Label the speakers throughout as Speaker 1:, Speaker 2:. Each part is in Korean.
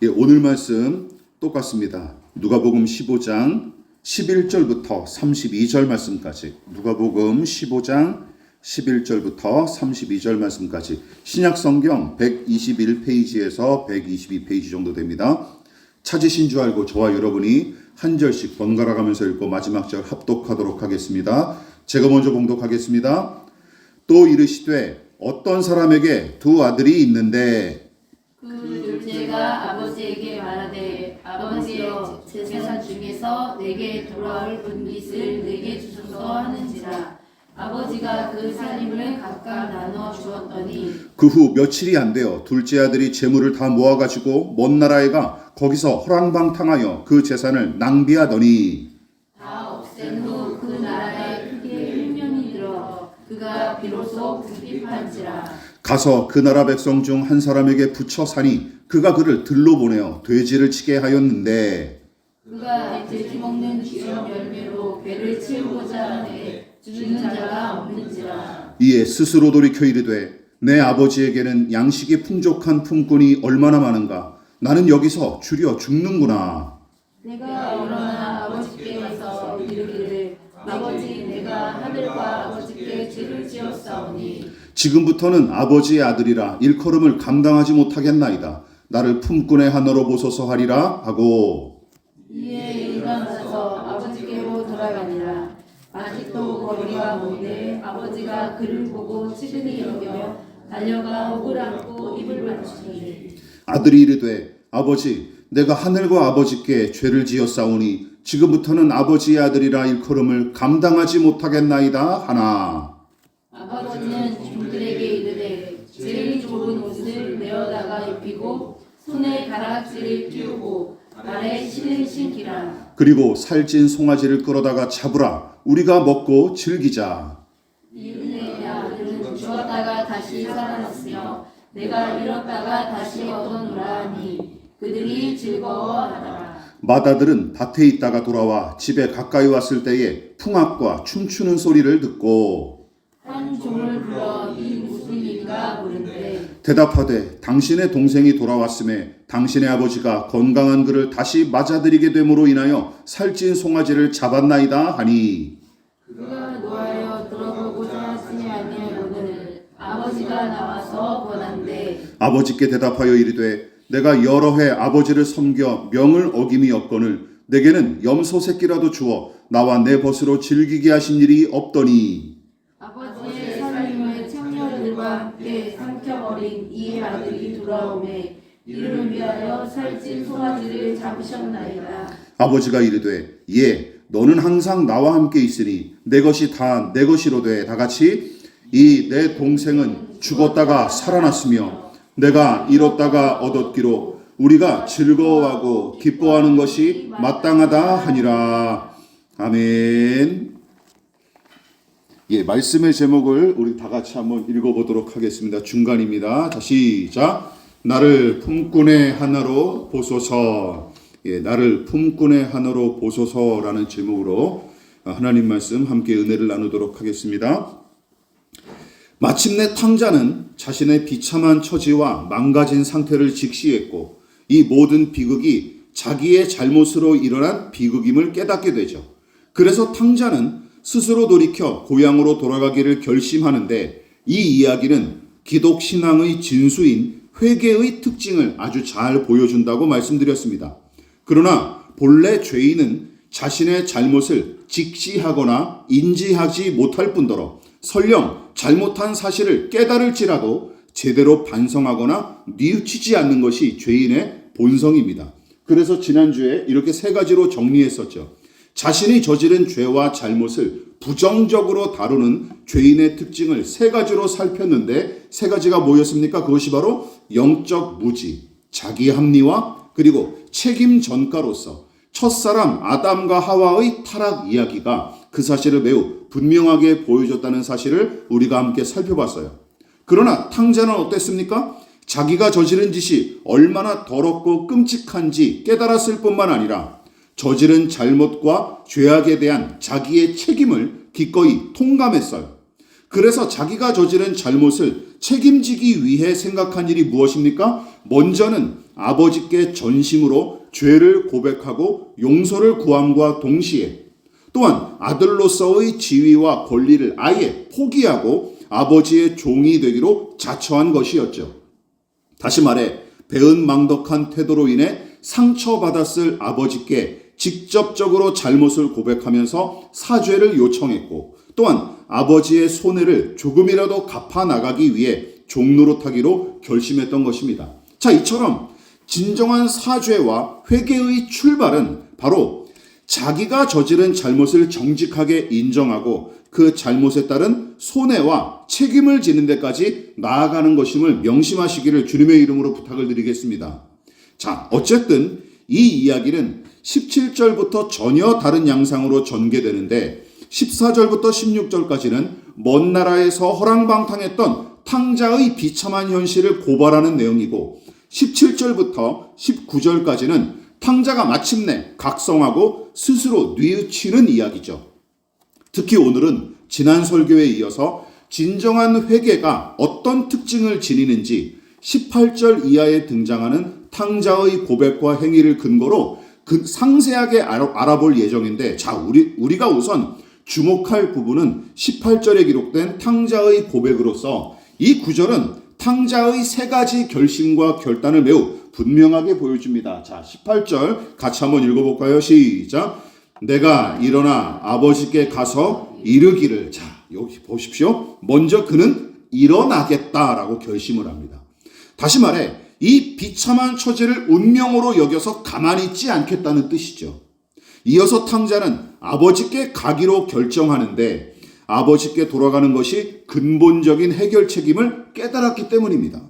Speaker 1: 오늘 말씀 똑같습니다. 누가복음 15장 11절부터 32절 말씀까지, 누가복음 15장 11절부터 32절 말씀까지 신약성경 121페이지에서 122페이지 정도 됩니다. 찾으신 줄 알고 저와 여러분이 한 절씩 번갈아 가면서 읽고 마지막 절 합독하도록 하겠습니다. 제가 먼저 봉독하겠습니다. 또 이르시되 어떤 사람에게 두 아들이 있는데
Speaker 2: 그 둘째가 아버지에게 말하되 아버지여 재산 중에서 내게 돌아올 분깃을 내게 주소서 하는지라. 아버지가 그 살림을 각각 나눠 주었더니
Speaker 1: 그 후 며칠이 안 되어 둘째 아들이 재물을 다 모아가지고 먼 나라에 가 거기서 허랑방탕하여 그 재산을 낭비하더니
Speaker 2: 다 없앤 후 그 나라에 크게 흉년이 들어 그가 비로소 궁핍한지라.
Speaker 1: 가서 그 나라 백성 중 한 사람에게 붙여 사니 그가 그를 들로 보내어 돼지를 치게 하였는데
Speaker 2: 그가 돼지 먹는 귀한 열매로 배를 채우고자 하되 주는 자가 없는지라.
Speaker 1: 이에 스스로 돌이켜 이르되 내 아버지에게는 양식이 풍족한 품꾼이 얼마나 많은가. 나는 여기서 줄여 죽는구나.
Speaker 2: 내가 일어나 아버지께 와서 이르기를 아버지 내가 하늘과 아버지께 죄를 지었사오니
Speaker 1: 지금부터는 아버지의 아들이라 일컬음을 감당하지 못하겠나이다. 나를 품꾼의 하나로 보소서 하리라 하고
Speaker 2: 이에 일어나서 아버지께로 돌아가니라. 아직도 거리가 먼데 아버지가 그를 보고 측은히 여겨 달려가 목을 안고 입을 맞추니
Speaker 1: 아들이 이르되 아버지 내가 하늘과 아버지께 죄를 지었사오니 지금부터는 아버지의 아들이라 일컬음을 감당하지 못하겠나이다 하나.
Speaker 2: 아버지는 종들에게 이르되 제일 좋은 옷을 내어다가 입히고 손에 가락지를 끼우고 발에 신을 신기라.
Speaker 1: 그리고 살찐 송아지를 끌어다가 잡으라. 우리가 먹고 즐기자.
Speaker 2: 이내 아들은 죽었다가 다시 살아났으며 내가 잃었다가 다시 얻어노라 하니 그들이 즐거워하더라.
Speaker 1: 맏아들은 밭에 있다가 돌아와 집에 가까이 왔을 때에 풍악과 춤추는 소리를 듣고
Speaker 2: 한 종을 불러 이 무슨 일인가 물은데
Speaker 1: 대답하되 당신의 동생이 돌아왔음에 당신의 아버지가 건강한 그를 다시 맞아들이게 됨으로 인하여 살찐 송아지를 잡았나이다 하니
Speaker 2: 그가 노하여 들어보고자 하시니 아니하거늘 아버지가 나와서 권한대.
Speaker 1: 아버지께 대답하여 이르되 내가 여러 해 아버지를 섬겨 명을 어김이 없거늘 내게는 염소 새끼라도 주어 나와 내 벗으로 즐기게 하신 일이 없더니
Speaker 2: 아버지의 살림을 창녀들과 함께 삼켜버린 이 아들이 돌아오매 이를 위하여 살찐 송아지를 잡으셨나이다.
Speaker 1: 아버지가 이르되 예 너는 항상 나와 함께 있으니 내 것이 다 내 것이로 돼 다같이 이 내 동생은 죽었다가 살아났으며 내가 잃었다가 얻었기로 우리가 즐거워하고 기뻐하는 것이 마땅하다 하니라. 아멘. 예, 말씀의 제목을 우리 다 같이 한번 읽어보도록 하겠습니다. 중간입니다. 자, 시작. 나를 품꾼의 하나로 보소서. 예, 나를 품꾼의 하나로 보소서라는 제목으로 하나님 말씀 함께 은혜를 나누도록 하겠습니다. 마침내 탕자는 자신의 비참한 처지와 망가진 상태를 직시했고 이 모든 비극이 자기의 잘못으로 일어난 비극임을 깨닫게 되죠. 그래서 탕자는 스스로 돌이켜 고향으로 돌아가기를 결심하는데 이 이야기는 기독 신앙의 진수인 회개의 특징을 아주 잘 보여준다고 말씀드렸습니다. 그러나 본래 죄인은 자신의 잘못을 직시하거나 인지하지 못할 뿐더러 설령 잘못한 사실을 깨달을지라도 제대로 반성하거나 뉘우치지 않는 것이 죄인의 본성입니다. 그래서 지난주에 이렇게 세 가지로 정리했었죠. 자신이 저지른 죄와 잘못을 부정적으로 다루는 죄인의 특징을 세 가지로 살폈는데 세 가지가 뭐였습니까? 그것이 바로 영적 무지, 자기 합리화, 그리고 책임 전가로서 첫사람 아담과 하와의 타락 이야기가 그 사실을 매우 분명하게 보여줬다는 사실을 우리가 함께 살펴봤어요. 그러나 탕자는 어땠습니까? 자기가 저지른 짓이 얼마나 더럽고 끔찍한지 깨달았을 뿐만 아니라 저지른 잘못과 죄악에 대한 자기의 책임을 기꺼이 통감했어요. 그래서 자기가 저지른 잘못을 책임지기 위해 생각한 일이 무엇입니까? 먼저는 아버지께 전심으로 죄를 고백하고 용서를 구함과 동시에 또한 아들로서의 지위와 권리를 아예 포기하고 아버지의 종이 되기로 자처한 것이었죠. 다시 말해 배은망덕한 태도로 인해 상처받았을 아버지께 직접적으로 잘못을 고백하면서 사죄를 요청했고 또한 아버지의 손해를 조금이라도 갚아 나가기 위해 종노릇하기로 결심했던 것입니다. 자, 이처럼 진정한 사죄와 회개의 출발은 바로 자기가 저지른 잘못을 정직하게 인정하고 그 잘못에 따른 손해와 책임을 지는 데까지 나아가는 것임을 명심하시기를 주님의 이름으로 부탁을 드리겠습니다. 자, 어쨌든 이 이야기는 17절부터 전혀 다른 양상으로 전개되는데 14절부터 16절까지는 먼 나라에서 허랑방탕했던 탕자의 비참한 현실을 고발하는 내용이고 17절부터 19절까지는 탕자가 마침내 각성하고 스스로 뉘우치는 이야기죠. 특히 오늘은 지난 설교에 이어서 진정한 회개가 어떤 특징을 지니는지 18절 이하에 등장하는 탕자의 고백과 행위를 근거로 상세하게 알아볼 예정인데, 자, 우리가 우선 주목할 부분은 18절에 기록된 탕자의 고백으로서 이 구절은 탕자의 세 가지 결심과 결단을 매우 분명하게 보여줍니다. 자, 18절 같이 한번 읽어볼까요? 시작. 내가 일어나 아버지께 가서 이르기를. 자, 여기 보십시오. 먼저 그는 일어나겠다라고 결심을 합니다. 다시 말해 이 비참한 처지를 운명으로 여겨서 가만히 있지 않겠다는 뜻이죠. 이어서 탕자는 아버지께 가기로 결정하는데 아버지께 돌아가는 것이 근본적인 해결 책임을 깨달았기 때문입니다.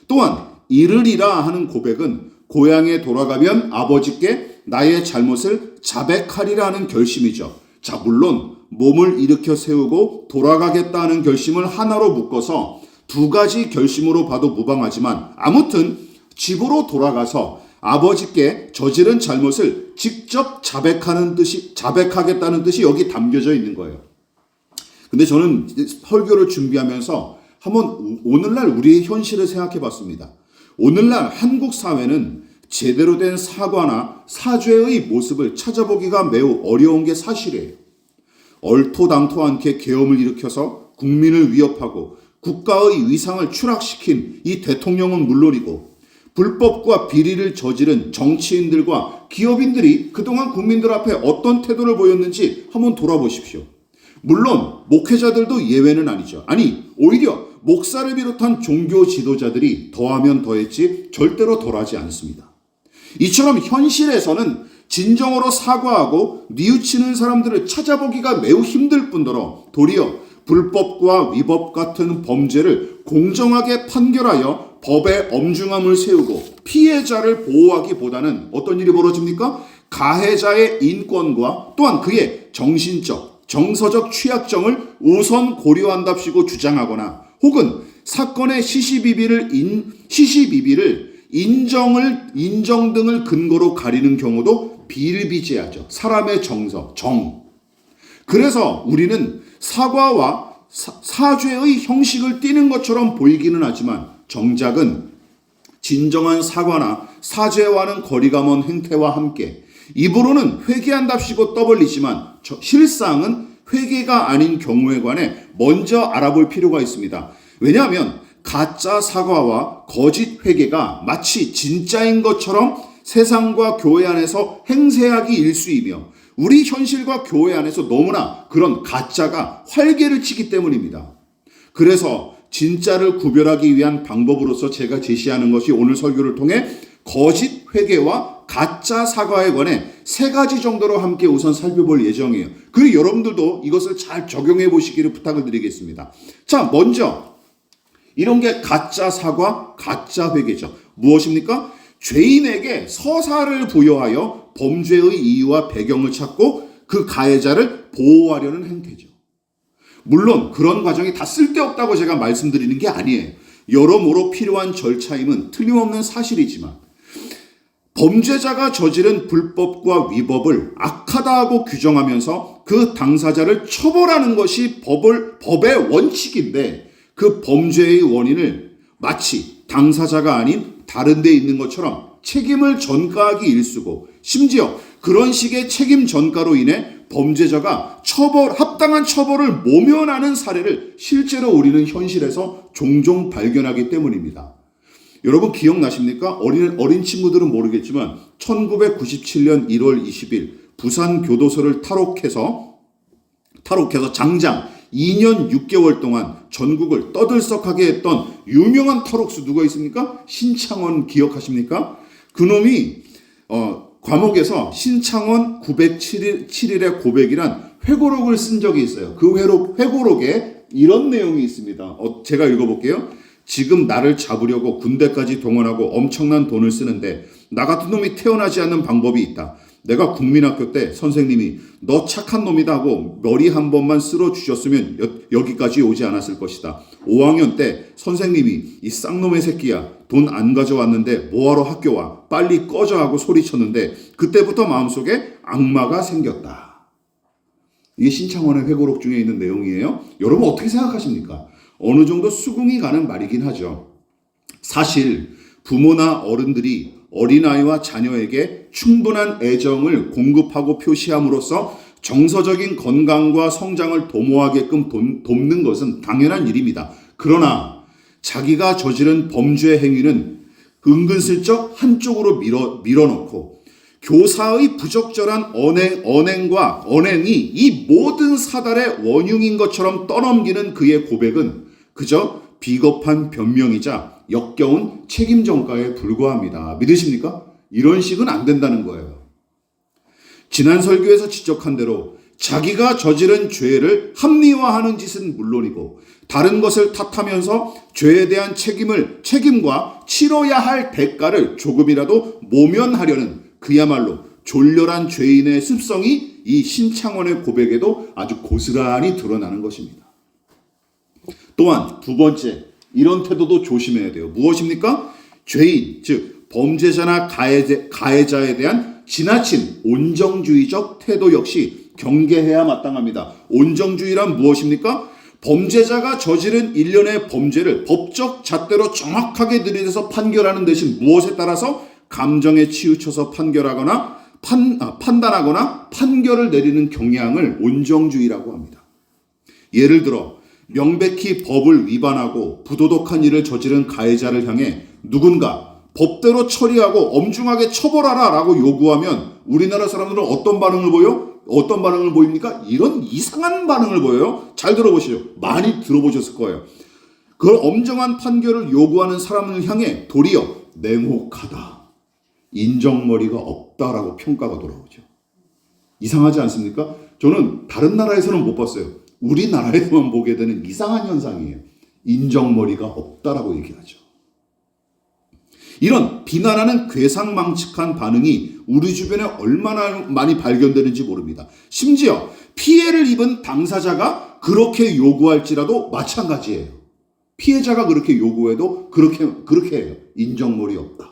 Speaker 1: 또한 이르리라 하는 고백은 고향에 돌아가면 아버지께 나의 잘못을 자백하리라 하는 결심이죠. 자, 물론 몸을 일으켜 세우고 돌아가겠다는 결심을 하나로 묶어서 두 가지 결심으로 봐도 무방하지만 아무튼 집으로 돌아가서 아버지께 저지른 잘못을 직접 자백하겠다는 뜻이 여기 담겨져 있는 거예요. 근데 저는 설교를 준비하면서 한번 오늘날 우리의 현실을 생각해 봤습니다. 오늘날 한국 사회는 제대로 된 사과나 사죄의 모습을 찾아보기가 매우 어려운 게 사실이에요. 얼토당토 않게 계엄을 일으켜서 국민을 위협하고 국가의 위상을 추락시킨 이 대통령은 물론이고 불법과 비리를 저지른 정치인들과 기업인들이 그동안 국민들 앞에 어떤 태도를 보였는지 한번 돌아보십시오. 물론 목회자들도 예외는 아니죠. 아니, 오히려 목사를 비롯한 종교 지도자들이 더하면 더했지 절대로 덜하지 않습니다. 이처럼 현실에서는 진정으로 사과하고 뉘우치는 사람들을 찾아보기가 매우 힘들 뿐더러 도리어 불법과 위법 같은 범죄를 공정하게 판결하여 법의 엄중함을 세우고 피해자를 보호하기보다는 어떤 일이 벌어집니까? 가해자의 인권과 또한 그의 정신적, 정서적 취약점을 우선 고려한답시고 주장하거나 혹은 사건의 시시비비를 인정 등을 근거로 가리는 경우도 비일비재하죠. 사람의 정서, 정. 그래서 우리는 사과와 사죄의 형식을 띠는 것처럼 보이기는 하지만 정작은 진정한 사과나 사죄와는 거리가 먼 행태와 함께 입으로는 회개한답시고 떠벌리지만 실상은 회개가 아닌 경우에 관해 먼저 알아볼 필요가 있습니다. 왜냐하면 가짜 사과와 거짓 회개가 마치 진짜인 것처럼 세상과 교회 안에서 행세하기 일쑤이며 우리 현실과 교회 안에서 너무나 그런 가짜가 활개를 치기 때문입니다. 그래서 진짜를 구별하기 위한 방법으로서 제가 제시하는 것이 오늘 설교를 통해 거짓 회개와 가짜 사과에 관해 세 가지 정도로 함께 우선 살펴볼 예정이에요. 그리고 여러분들도 이것을 잘 적용해 보시기를 부탁을 드리겠습니다. 자, 먼저 이런 게 가짜 사과, 가짜 회개죠. 무엇입니까? 죄인에게 서사를 부여하여 범죄의 이유와 배경을 찾고 그 가해자를 보호하려는 행태죠. 물론 그런 과정이 다 쓸데없다고 제가 말씀드리는 게 아니에요. 여러모로 필요한 절차임은 틀림없는 사실이지만 범죄자가 저지른 불법과 위법을 악하다 하고 규정하면서 그 당사자를 처벌하는 것이 법의 원칙인데, 그 범죄의 원인을 마치 당사자가 아닌 다른 데 있는 것처럼 책임을 전가하기 일쑤고, 심지어 그런 식의 책임 전가로 인해 범죄자가 합당한 처벌을 모면하는 사례를 실제로 우리는 현실에서 종종 발견하기 때문입니다. 여러분 기억나십니까? 어린 친구들은 모르겠지만 1997년 1월 20일 부산 교도소를 탈옥해서 장장 2년 6개월 동안 전국을 떠들썩하게 했던 유명한 탈옥수 누가 있습니까? 신창원 기억하십니까? 그놈이 과목에서 신창원 907일의 고백이란 회고록을 쓴 적이 있어요. 그 회고록에 이런 내용이 있습니다. 제가 읽어볼게요. 지금 나를 잡으려고 군대까지 동원하고 엄청난 돈을 쓰는데 나 같은 놈이 태어나지 않는 방법이 있다. 내가 국민학교 때 선생님이 너 착한 놈이다 하고 머리 한 번만 쓸어주셨으면 여기까지 오지 않았을 것이다. 5학년 때 선생님이 이 쌍놈의 새끼야, 돈 안 가져왔는데 뭐하러 학교 와, 빨리 꺼져 하고 소리쳤는데 그때부터 마음속에 악마가 생겼다. 이게 신창원의 회고록 중에 있는 내용이에요. 여러분 어떻게 생각하십니까? 어느 정도 수긍이 가는 말이긴 하죠. 사실 부모나 어른들이 어린아이와 자녀에게 충분한 애정을 공급하고 표시함으로써 정서적인 건강과 성장을 도모하게끔 돕는 것은 당연한 일입니다. 그러나 자기가 저지른 범죄 행위는 은근슬쩍 한쪽으로 밀어넣고 교사의 부적절한 언행이 이 모든 사달의 원흉인 것처럼 떠넘기는 그의 고백은 그저 비겁한 변명이자 역겨운 책임 전가에 불과합니다. 믿으십니까? 이런 식은 안 된다는 거예요. 지난 설교에서 지적한 대로 자기가 저지른 죄를 합리화하는 짓은 물론이고 다른 것을 탓하면서 죄에 대한 책임과 치러야 할 대가를 조금이라도 모면하려는 그야말로 졸렬한 죄인의 습성이 이 신창원의 고백에도 아주 고스란히 드러나는 것입니다. 또한 두 번째, 이런 태도도 조심해야 돼요. 무엇입니까? 죄인, 즉 범죄자나 가해자에 대한 지나친 온정주의적 태도 역시 경계해야 마땅합니다. 온정주의란 무엇입니까? 범죄자가 저지른 일련의 범죄를 법적 잣대로 정확하게 들이대서 판결하는 대신 무엇에 따라서 감정에 치우쳐서 판단하거나 판결을 내리는 경향을 온정주의라고 합니다. 예를 들어 명백히 법을 위반하고 부도덕한 일을 저지른 가해자를 향해 누군가 법대로 처리하고 엄중하게 처벌하라 라고 요구하면 우리나라 사람들은 어떤 반응을 보입니까? 이런 이상한 반응을 보여요. 잘 들어보시죠. 많이 들어보셨을 거예요. 그걸 엄정한 판결을 요구하는 사람을 향해 도리어 냉혹하다, 인정머리가 없다라고 평가가 돌아오죠. 이상하지 않습니까? 저는 다른 나라에서는 못 봤어요. 우리나라에서만 보게 되는 이상한 현상이에요. 인정머리가 없다라고 얘기하죠. 이런 비난하는 괴상망측한 반응이 우리 주변에 얼마나 많이 발견되는지 모릅니다. 심지어 피해를 입은 당사자가 그렇게 요구할지라도 마찬가지예요. 피해자가 그렇게 요구해도 그렇게 해요. 인정머리 없다.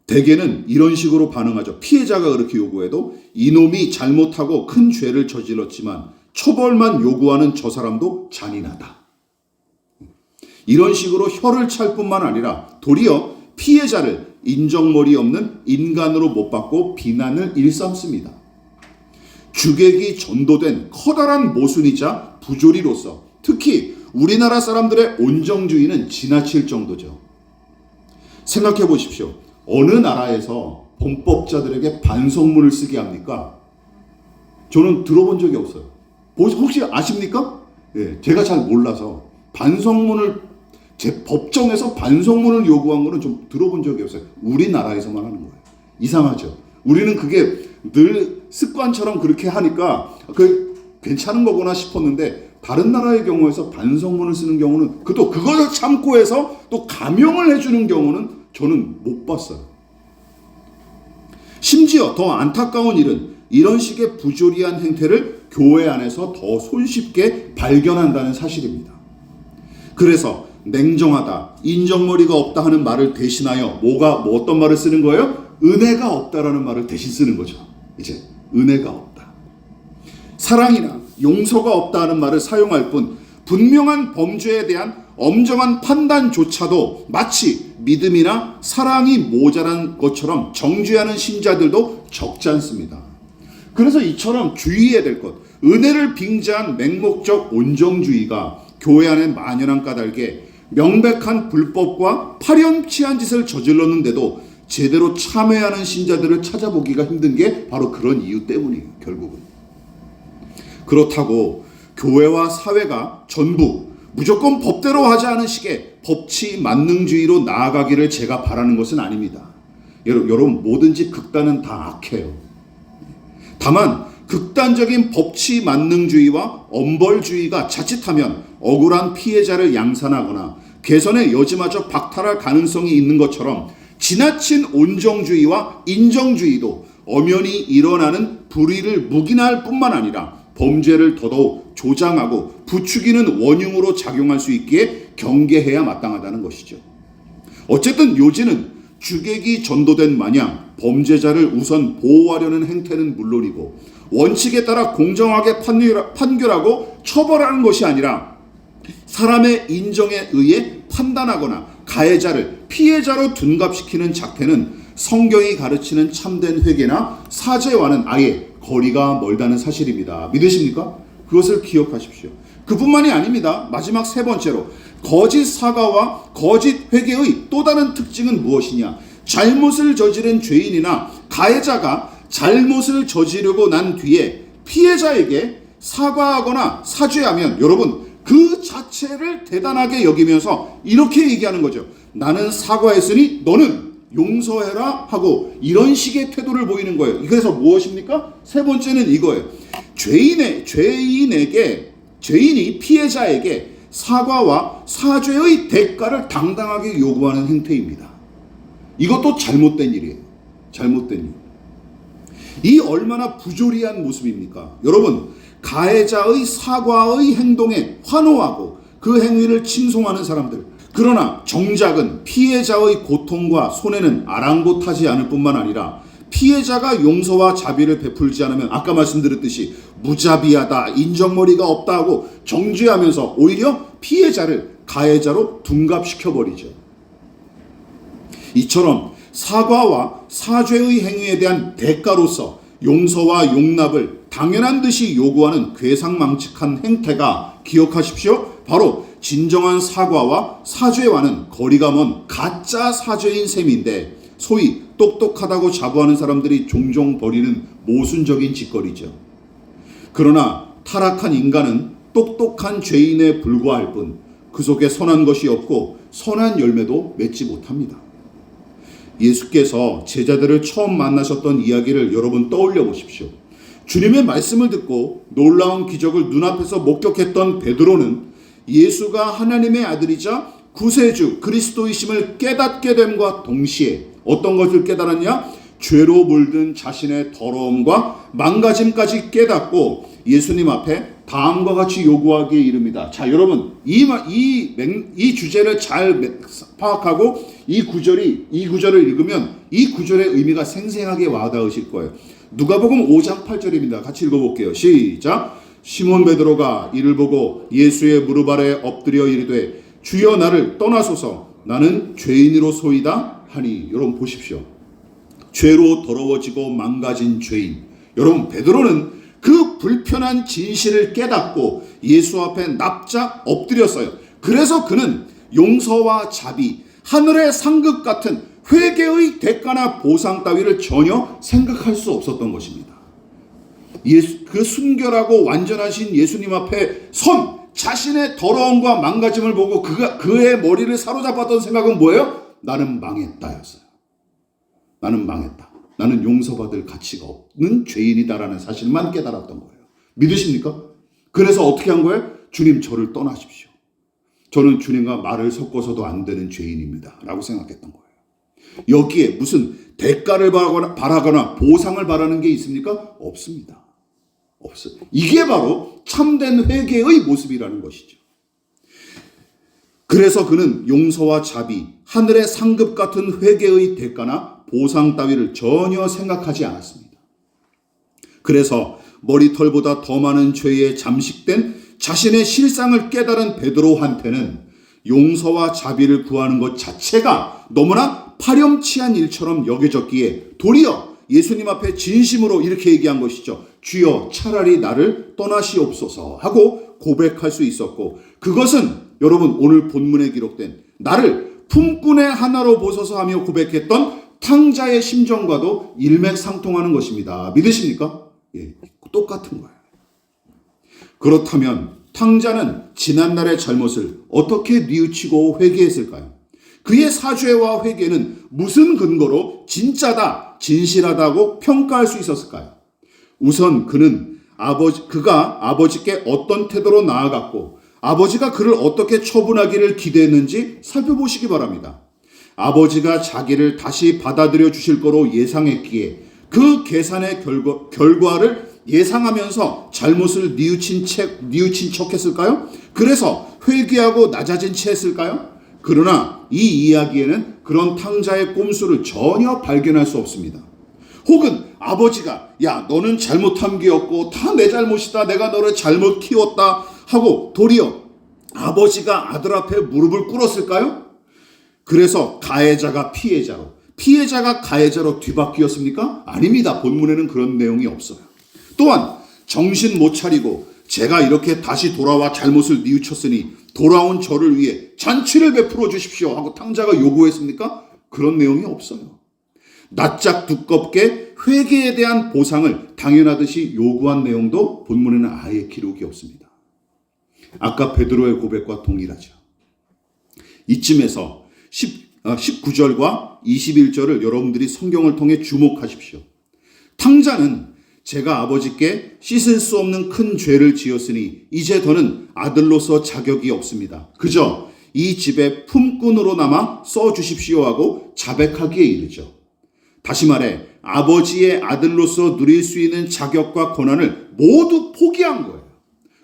Speaker 1: 대개는 이런 식으로 반응하죠. 피해자가 그렇게 요구해도 이놈이 잘못하고 큰 죄를 저질렀지만 처벌만 요구하는 저 사람도 잔인하다. 이런 식으로 혀를 찰 뿐만 아니라 도리어 피해자를 인정머리 없는 인간으로 못 받고 비난을 일삼습니다. 주객이 전도된 커다란 모순이자 부조리로서 특히 우리나라 사람들의 온정주의는 지나칠 정도죠. 생각해 보십시오. 어느 나라에서 범법자들에게 반성문을 쓰게 합니까? 저는 들어본 적이 없어요. 혹시 아십니까? 예, 제가 잘 몰라서 법정에서 반성문을 요구한 거는 좀 들어본 적이 없어요. 우리나라에서만 하는 거예요. 이상하죠? 우리는 그게 늘 습관처럼 그렇게 하니까 괜찮은 거구나 싶었는데 다른 나라의 경우에서 반성문을 쓰는 경우는 그것을 참고 해서 또 감형을 해주는 경우는 저는 못 봤어요. 심지어 더 안타까운 일은 이런 식의 부조리한 행태를 교회 안에서 더 손쉽게 발견한다는 사실입니다. 그래서 냉정하다, 인정머리가 없다 하는 말을 대신하여 어떤 말을 쓰는 거예요? 은혜가 없다라는 말을 대신 쓰는 거죠. 이제 은혜가 없다. 사랑이나 용서가 없다 하는 말을 사용할 뿐 분명한 범죄에 대한 엄정한 판단조차도 마치 믿음이나 사랑이 모자란 것처럼 정죄하는 신자들도 적지 않습니다. 그래서 이처럼 주의해야 될 것, 은혜를 빙자한 맹목적 온정주의가 교회 안에 만연한 까닭에 명백한 불법과 파렴치한 짓을 저질렀는데도 제대로 참회하는 신자들을 찾아보기가 힘든 게 바로 그런 이유 때문이에요. 결국은. 그렇다고 교회와 사회가 전부 무조건 법대로 하지 않은 식의 법치 만능주의로 나아가기를 제가 바라는 것은 아닙니다. 여러분 뭐든지 극단은 다 악해요. 다만 극단적인 법치 만능주의와 엄벌주의가 자칫하면 억울한 피해자를 양산하거나 개선의 여지마저 박탈할 가능성이 있는 것처럼 지나친 온정주의와 인정주의도 엄연히 일어나는 불의를 묵인할 뿐만 아니라 범죄를 더더욱 조장하고 부추기는 원흉으로 작용할 수 있기에 경계해야 마땅하다는 것이죠. 어쨌든 요지는 주객이 전도된 마냥 범죄자를 우선 보호하려는 행태는 물론이고 원칙에 따라 공정하게 판결하고 처벌하는 것이 아니라 사람의 인정에 의해 판단하거나 가해자를 피해자로 둔갑시키는 작태는 성경이 가르치는 참된 회개나 사죄와는 아예 거리가 멀다는 사실입니다. 믿으십니까? 그것을 기억하십시오. 그뿐만이 아닙니다. 마지막 세 번째로 거짓 사과와 거짓 회개의 또 다른 특징은 무엇이냐? 잘못을 저지른 죄인이나 가해자가 잘못을 저지르고 난 뒤에 피해자에게 사과하거나 사죄하면 여러분 그 자체를 대단하게 여기면서 이렇게 얘기하는 거죠. 나는 사과했으니 너는 용서해라 하고 이런 식의 태도를 보이는 거예요. 그래서 무엇입니까? 세 번째는 이거예요. 죄인이 피해자에게 사과와 사죄의 대가를 당당하게 요구하는 행태입니다. 이것도 잘못된 일이에요. 잘못된 일. 이 얼마나 부조리한 모습입니까? 여러분, 가해자의 사과의 행동에 환호하고 그 행위를 칭송하는 사람들. 그러나 정작은 피해자의 고통과 손해는 아랑곳하지 않을 뿐만 아니라 피해자가 용서와 자비를 베풀지 않으면 아까 말씀드렸듯이 무자비하다, 인정머리가 없다 하고 정죄하면서 오히려 피해자를 가해자로 둔갑시켜버리죠. 이처럼 사과와 사죄의 행위에 대한 대가로서 용서와 용납을 당연한 듯이 요구하는 괴상망측한 행태가 기억하십시오. 바로 진정한 사과와 사죄와는 거리가 먼 가짜 사죄인 셈인데 소위 똑똑하다고 자부하는 사람들이 종종 벌이는 모순적인 짓거리죠. 그러나 타락한 인간은 똑똑한 죄인에 불과할 뿐 그 속에 선한 것이 없고 선한 열매도 맺지 못합니다. 예수께서 제자들을 처음 만나셨던 이야기를 여러분 떠올려 보십시오. 주님의 말씀을 듣고 놀라운 기적을 눈앞에서 목격했던 베드로는 예수가 하나님의 아들이자 구세주 그리스도이심을 깨닫게 됨과 동시에 어떤 것을 깨달았냐? 죄로 물든 자신의 더러움과 망가짐까지 깨닫고 예수님 앞에 다음과 같이 요구하기에 이릅니다. 자, 여러분 이 주제를 잘 파악하고 이 구절을 읽으면 이 구절의 의미가 생생하게 와닿으실 거예요. 누가복음 5장 8절입니다. 같이 읽어볼게요. 시작. 시몬 베드로가 이를 보고 예수의 무릎 아래 엎드려 이르되 주여 나를 떠나소서 나는 죄인으로소이다 하니. 여러분 보십시오. 죄로 더러워지고 망가진 죄인. 여러분 베드로는 그 불편한 진실을 깨닫고 예수 앞에 납작 엎드렸어요. 그래서 그는 용서와 자비, 하늘의 상급 같은 회개의 대가나 보상 따위를 전혀 생각할 수 없었던 것입니다. 그 순결하고 완전하신 예수님 앞에 선 자신의 더러움과 망가짐을 보고 그의 머리를 사로잡았던 생각은 뭐예요? 나는 망했다였어요. 나는 망했다. 나는 용서받을 가치가 없는 죄인이다라는 사실만 깨달았던 거예요. 믿으십니까? 그래서 어떻게 한 거예요? 주님 저를 떠나십시오. 저는 주님과 말을 섞어서도 안 되는 죄인입니다. 라고 생각했던 거예요. 여기에 무슨 대가를 바라거나 보상을 바라는 게 있습니까? 없습니다. 없어요. 이게 바로 참된 회개의 모습이라는 것이죠. 그래서 그는 용서와 자비, 하늘의 상급 같은 회개의 대가나 보상 따위를 전혀 생각하지 않았습니다. 그래서 머리털보다 더 많은 죄에 잠식된 자신의 실상을 깨달은 베드로한테는 용서와 자비를 구하는 것 자체가 너무나 파렴치한 일처럼 여겨졌기에 도리어 예수님 앞에 진심으로 이렇게 얘기한 것이죠. 주여 차라리 나를 떠나시옵소서 하고 고백할 수 있었고, 그것은 여러분 오늘 본문에 기록된 나를 품꾼의 하나로 보소서 하며 고백했던 탕자의 심정과도 일맥상통하는 것입니다. 믿으십니까? 예, 똑같은 거예요. 그렇다면 탕자는 지난날의 잘못을 어떻게 뉘우치고 회개했을까요? 그의 사죄와 회개는 무슨 근거로 진짜다, 진실하다고 평가할 수 있었을까요? 우선 그는 그가 아버지께 어떤 태도로 나아갔고 아버지가 그를 어떻게 처분하기를 기대했는지 살펴보시기 바랍니다. 아버지가 자기를 다시 받아들여 주실 거로 예상했기에 그 계산의 결과를 예상하면서 잘못을 뉘우친 척 했을까요? 그래서 회개하고 낮아진 채 했을까요? 그러나 이 이야기에는 그런 탕자의 꼼수를 전혀 발견할 수 없습니다. 혹은 아버지가 야 너는 잘못한 게 없고 다 내 잘못이다, 내가 너를 잘못 키웠다 하고 도리어 아버지가 아들 앞에 무릎을 꿇었을까요? 그래서 가해자가 피해자로, 피해자가 가해자로 뒤바뀌었습니까? 아닙니다. 본문에는 그런 내용이 없어요. 또한 정신 못 차리고 제가 이렇게 다시 돌아와 잘못을 뉘우쳤으니 돌아온 저를 위해 잔치를 베풀어 주십시오 하고 탕자가 요구했습니까? 그런 내용이 없어요. 낯짝 두껍게 회개에 대한 보상을 당연하듯이 요구한 내용도 본문에는 아예 기록이 없습니다. 아까 베드로의 고백과 동일하죠. 이쯤에서 19절과 21절을 여러분들이 성경을 통해 주목하십시오. 탕자는 제가 아버지께 씻을 수 없는 큰 죄를 지었으니 이제 더는 아들로서 자격이 없습니다. 그저 이 집에 품꾼으로나마 써주십시오 하고 자백하기에 이르죠. 다시 말해 아버지의 아들로서 누릴 수 있는 자격과 권한을 모두 포기한 거예요.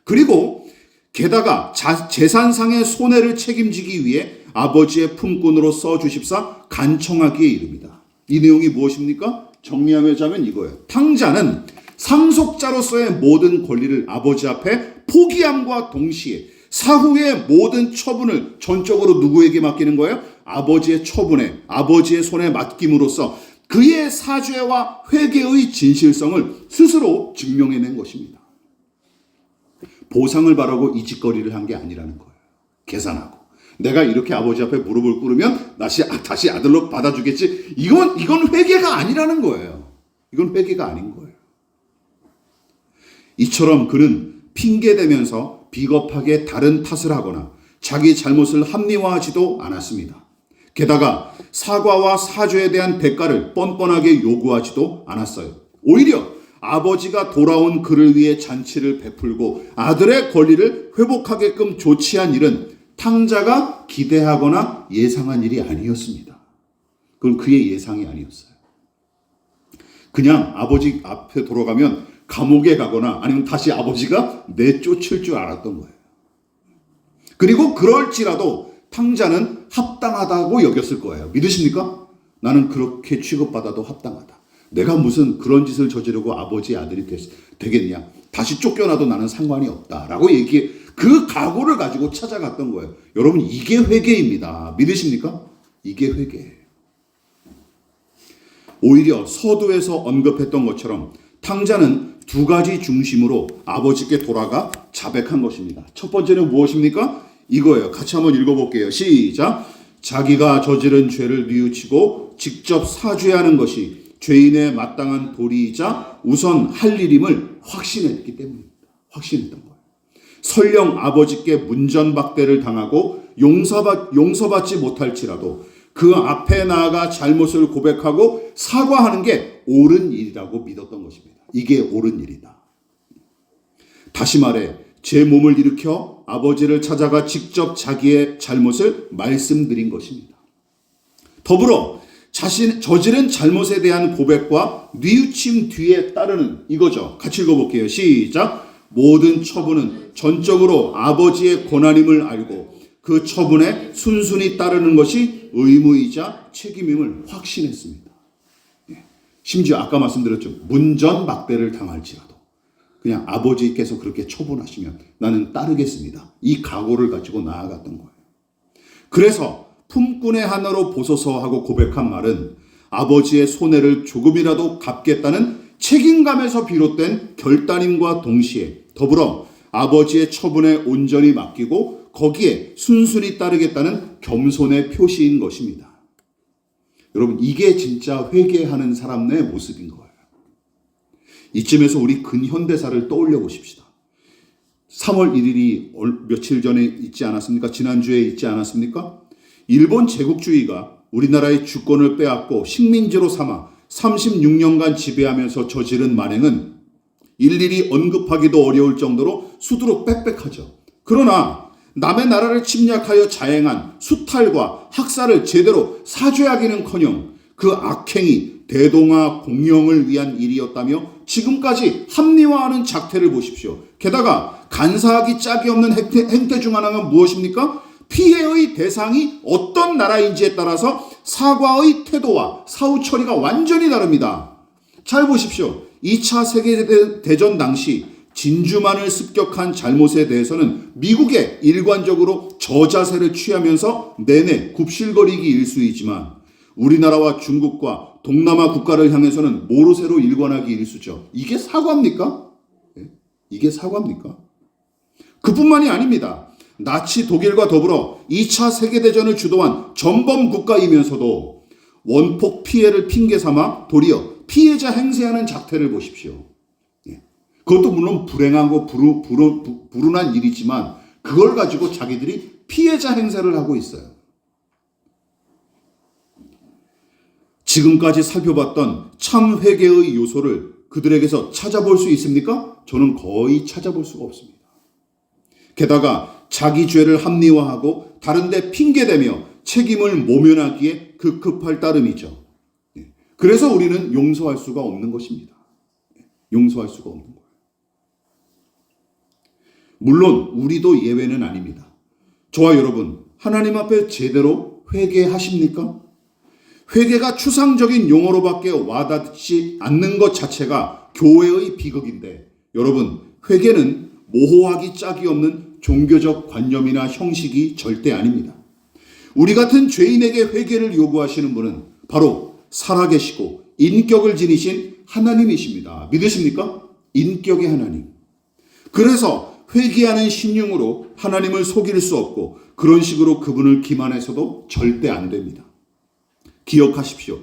Speaker 1: 그리고 게다가 재산상의 손해를 책임지기 위해 아버지의 품꾼으로 써주십사 간청하기에 이릅니다. 이 내용이 무엇입니까? 정리하자면 이거예요. 탕자는 상속자로서의 모든 권리를 아버지 앞에 포기함과 동시에 사후의 모든 처분을 전적으로 누구에게 맡기는 거예요? 아버지의 처분에, 아버지의 손에 맡김으로써 그의 사죄와 회개의 진실성을 스스로 증명해낸 것입니다. 보상을 바라고 이 짓거리를 한 게 아니라는 거예요. 계산하고 내가 이렇게 아버지 앞에 무릎을 꿇으면 다시 아들로 받아주겠지. 이건 회개가 아니라는 거예요. 이건 회개가 아닌 거예요. 이처럼 그는 핑계대면서 비겁하게 다른 탓을 하거나 자기 잘못을 합리화하지도 않았습니다. 게다가 사과와 사죄에 대한 대가를 뻔뻔하게 요구하지도 않았어요. 오히려 아버지가 돌아온 그를 위해 잔치를 베풀고 아들의 권리를 회복하게끔 조치한 일은 탕자가 기대하거나 예상한 일이 아니었습니다. 그건 그의 예상이 아니었어요. 그냥 아버지 앞에 돌아가면 감옥에 가거나 아니면 다시 아버지가 내쫓을 줄 알았던 거예요. 그리고 그럴지라도 탕자는 합당하다고 여겼을 거예요. 믿으십니까? 나는 그렇게 취급받아도 합당하다. 내가 무슨 그런 짓을 저지르고 아버지의 아들이 되겠냐. 다시 쫓겨나도 나는 상관이 없다라고 그 각오를 가지고 찾아갔던 거예요. 여러분 이게 회개입니다. 믿으십니까? 이게 회개예요. 오히려 서두에서 언급했던 것처럼 탕자는 두 가지 중심으로 아버지께 돌아가 자백한 것입니다. 첫 번째는 무엇입니까? 이거예요. 같이 한번 읽어볼게요. 시작. 자기가 저지른 죄를 뉘우치고 직접 사죄하는 것이 죄인의 마땅한 도리이자 우선 할 일임을 확신했기 때문입니다. 확신했던 거예요. 설령 아버지께 문전박대를 당하고 용서받지 못할지라도 그 앞에 나아가 잘못을 고백하고 사과하는 게 옳은 일이라고 믿었던 것입니다. 이게 옳은 일이다. 다시 말해 제 몸을 일으켜 아버지를 찾아가 직접 자기의 잘못을 말씀드린 것입니다. 더불어 저지른 잘못에 대한 고백과 뉘우침 뒤에 따르는 이거죠. 같이 읽어볼게요. 시작. 모든 처분은 전적으로 아버지의 권한임을 알고 그 처분에 순순히 따르는 것이 의무이자 책임임을 확신했습니다. 심지어 아까 말씀드렸죠. 문전박대를 당할지라도 그냥 아버지께서 그렇게 처분하시면 나는 따르겠습니다. 이 각오를 가지고 나아갔던 거예요. 그래서 품꾼의 하나로 보소서 하고 고백한 말은 아버지의 손해를 조금이라도 갚겠다는 책임감에서 비롯된 결단임과 동시에 더불어 아버지의 처분에 온전히 맡기고 거기에 순순히 따르겠다는 겸손의 표시인 것입니다. 여러분, 이게 진짜 회개하는 사람의 모습인 거예요. 이쯤에서 우리 근현대사를 떠올려 보십시다. 3월 1일이 며칠 전에 있지 않았습니까? 지난주에 있지 않았습니까? 일본 제국주의가 우리나라의 주권을 빼앗고 식민지로 삼아 36년간 지배하면서 저지른 만행은 일일이 언급하기도 어려울 정도로 수두룩 빽빽하죠. 그러나 남의 나라를 침략하여 자행한 수탈과 학살을 제대로 사죄하기는커녕 그 악행이 대동아 공영을 위한 일이었다며 지금까지 합리화하는 작태를 보십시오. 게다가 간사하기 짝이 없는 행태 중 하나가 무엇입니까? 피해의 대상이 어떤 나라인지에 따라서 사과의 태도와 사후 처리가 완전히 다릅니다. 잘 보십시오. 2차 세계대전 당시 진주만을 습격한 잘못에 대해서는 미국에 일관적으로 저자세를 취하면서 내내 굽실거리기 일쑤이지만 우리나라와 중국과 동남아 국가를 향해서는 모르쇠로 일관하기 일쑤죠. 이게 사과입니까? 이게 사과입니까? 그뿐만이 아닙니다. 나치 독일과 더불어 2차 세계대전을 주도한 전범 국가이면서도 원폭 피해를 핑계 삼아 도리어 피해자 행세하는 작태를 보십시오. 그것도 물론 불행하고 불운한 일이지만 그걸 가지고 자기들이 피해자 행세를 하고 있어요. 지금까지 살펴봤던 참 회개의 요소를 그들에게서 찾아볼 수 있습니까? 저는 거의 찾아볼 수가 없습니다. 게다가 자기 죄를 합리화하고 다른데 핑계대며 책임을 모면하기에 급급할 따름이죠. 그래서 우리는 용서할 수가 없는 것입니다. 용서할 수가 없는 거예요. 물론 우리도 예외는 아닙니다. 저와 여러분, 하나님 앞에 제대로 회개하십니까? 회개가 추상적인 용어로밖에 와닿지 않는 것 자체가 교회의 비극인데, 여러분, 회개는 모호하기 짝이 없는 종교적 관념이나 형식이 절대 아닙니다. 우리 같은 죄인에게 회개를 요구하시는 분은 바로 살아계시고 인격을 지니신 하나님이십니다. 믿으십니까? 인격의 하나님. 그래서 회개하는 신용으로 하나님을 속일 수 없고 그런 식으로 그분을 기만해서도 절대 안 됩니다. 기억하십시오.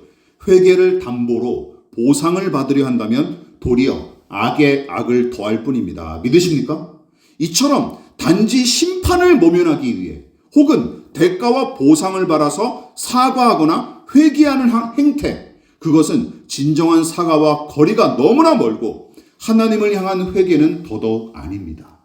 Speaker 1: 회개를 담보로 보상을 받으려 한다면 도리어 악에 악을 더할 뿐입니다. 믿으십니까? 이처럼 단지 심판을 모면하기 위해 혹은 대가와 보상을 받아서 사과하거나 회개하는 행태, 그것은 진정한 사과와 거리가 너무나 멀고 하나님을 향한 회개는 더더욱 아닙니다.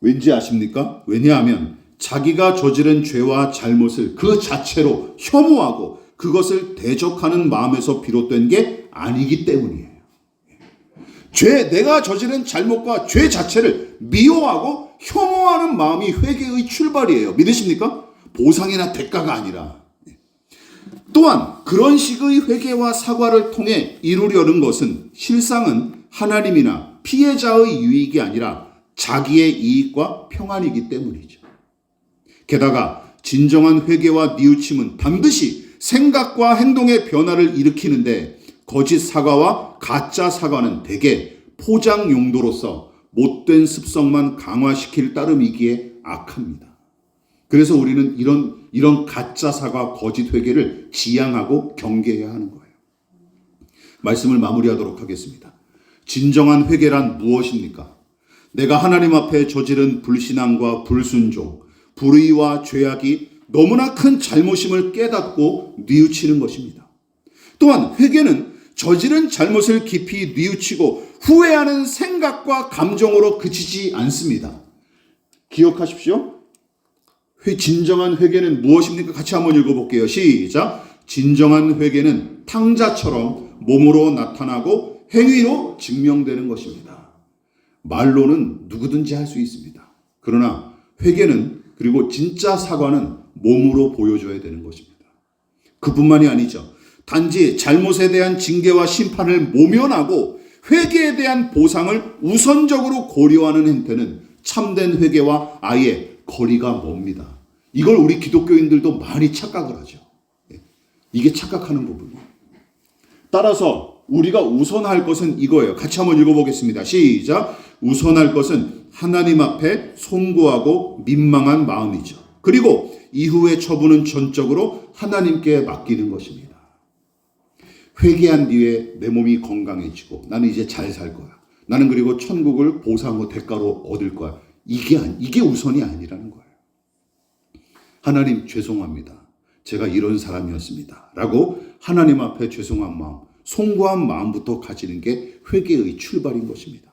Speaker 1: 왠지 아십니까? 왜냐하면 자기가 저지른 죄와 잘못을 그 자체로 혐오하고 그것을 대적하는 마음에서 비롯된 게 아니기 때문이에요. 내가 저지른 잘못과 죄 자체를 미워하고 혐오하는 마음이 회개의 출발이에요. 믿으십니까? 보상이나 대가가 아니라. 또한 그런 식의 회개와 사과를 통해 이루려는 것은 실상은 하나님이나 피해자의 유익이 아니라 자기의 이익과 평안이기 때문이죠. 게다가 진정한 회개와 뉘우침은 반드시 생각과 행동의 변화를 일으키는데 거짓 사과와 가짜 사과는 대개 포장 용도로서 못된 습성만 강화시킬 따름이기에 악합니다. 그래서 우리는 이런 가짜 사과, 거짓 회개를 지양하고 경계해야 하는 거예요. 말씀을 마무리하도록 하겠습니다. 진정한 회개란 무엇입니까? 내가 하나님 앞에 저지른 불신앙과 불순종, 불의와 죄악이 너무나 큰 잘못임을 깨닫고 뉘우치는 것입니다. 또한 회개는 저지른 잘못을 깊이 뉘우치고 후회하는 생각과 감정으로 그치지 않습니다. 기억하십시오. 진정한 회개는 무엇입니까? 같이 한번 읽어볼게요. 시작. 진정한 회개는 탕자처럼 몸으로 나타나고 행위로 증명되는 것입니다. 말로는 누구든지 할 수 있습니다. 그러나 회개는, 그리고 진짜 사과는 몸으로 보여줘야 되는 것입니다. 그뿐만이 아니죠. 단지 잘못에 대한 징계와 심판을 모면하고 회개에 대한 보상을 우선적으로 고려하는 행태는 참된 회개와 아예 거리가 멉니다. 이걸 우리 기독교인들도 많이 착각을 하죠. 이게 착각하는 부분이에요. 따라서 우리가 우선할 것은 이거예요. 같이 한번 읽어보겠습니다. 시작. 우선할 것은 하나님 앞에 송구하고 민망한 마음이죠. 그리고 이후의 처분은 전적으로 하나님께 맡기는 것입니다. 회개한 뒤에 내 몸이 건강해지고 나는 이제 잘 살 거야. 나는 그리고 천국을 보상과 대가로 얻을 거야. 이게 우선이 아니라는 거예요. 하나님 죄송합니다. 제가 이런 사람이었습니다. 라고 하나님 앞에 죄송한 마음, 송구한 마음부터 가지는 게 회개의 출발인 것입니다.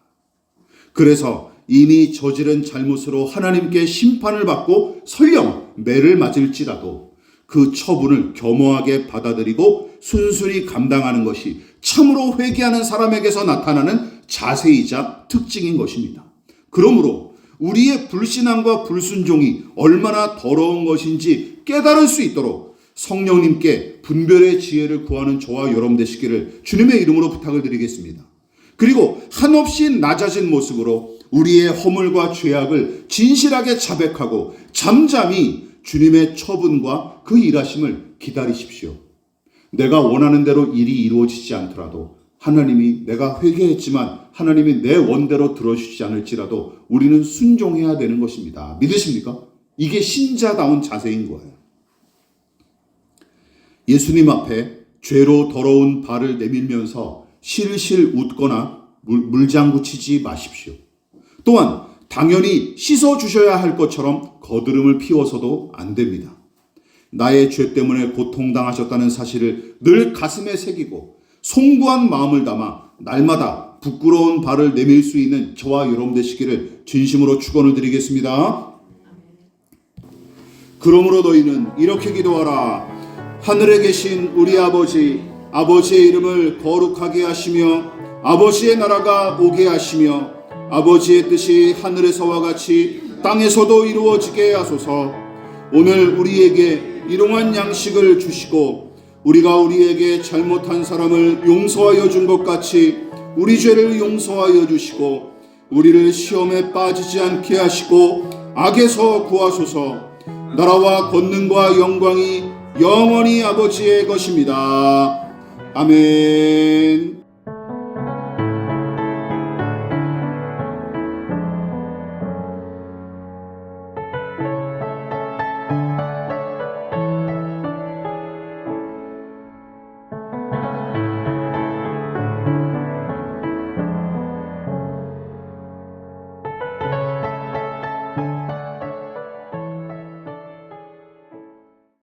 Speaker 1: 그래서 이미 저지른 잘못으로 하나님께 심판을 받고 설령 매를 맞을지라도 그 처분을 겸허하게 받아들이고 순순히 감당하는 것이 참으로 회개하는 사람에게서 나타나는 자세이자 특징인 것입니다. 그러므로 우리의 불신앙과 불순종이 얼마나 더러운 것인지 깨달을 수 있도록 성령님께 분별의 지혜를 구하는 저와 여러분 되시기를 주님의 이름으로 부탁을 드리겠습니다. 그리고 한없이 낮아진 모습으로 우리의 허물과 죄악을 진실하게 자백하고 잠잠히 주님의 처분과 그 일하심을 기다리십시오. 내가 원하는 대로 일이 이루어지지 않더라도 하나님이, 내가 회개했지만 하나님이 내 원대로 들어주지 않을지라도 우리는 순종해야 되는 것입니다. 믿으십니까? 이게 신자다운 자세인 거예요. 예수님 앞에 죄로 더러운 발을 내밀면서 실실 웃거나 물장구 치지 마십시오. 또한 당연히 씻어주셔야 할 것처럼 거드름을 피워서도 안 됩니다. 나의 죄 때문에 고통당하셨다는 사실을 늘 가슴에 새기고 송구한 마음을 담아 날마다 부끄러운 발을 내밀 수 있는 저와 여러분 되시기를 진심으로 축원을 드리겠습니다. 그러므로 너희는 이렇게 기도하라. 하늘에 계신 우리 아버지, 아버지의 이름을 거룩하게 하시며 아버지의 나라가 오게 하시며 아버지의 뜻이 하늘에서와 같이 땅에서도 이루어지게 하소서. 오늘 우리에게 일용할 양식을 주시고 우리가 우리에게 잘못한 사람을 용서하여 준 것 같이 우리 죄를 용서하여 주시고 우리를 시험에 빠지지 않게 하시고 악에서 구하소서. 나라와 권능과 영광이 영원히 아버지의 것입니다. 아멘.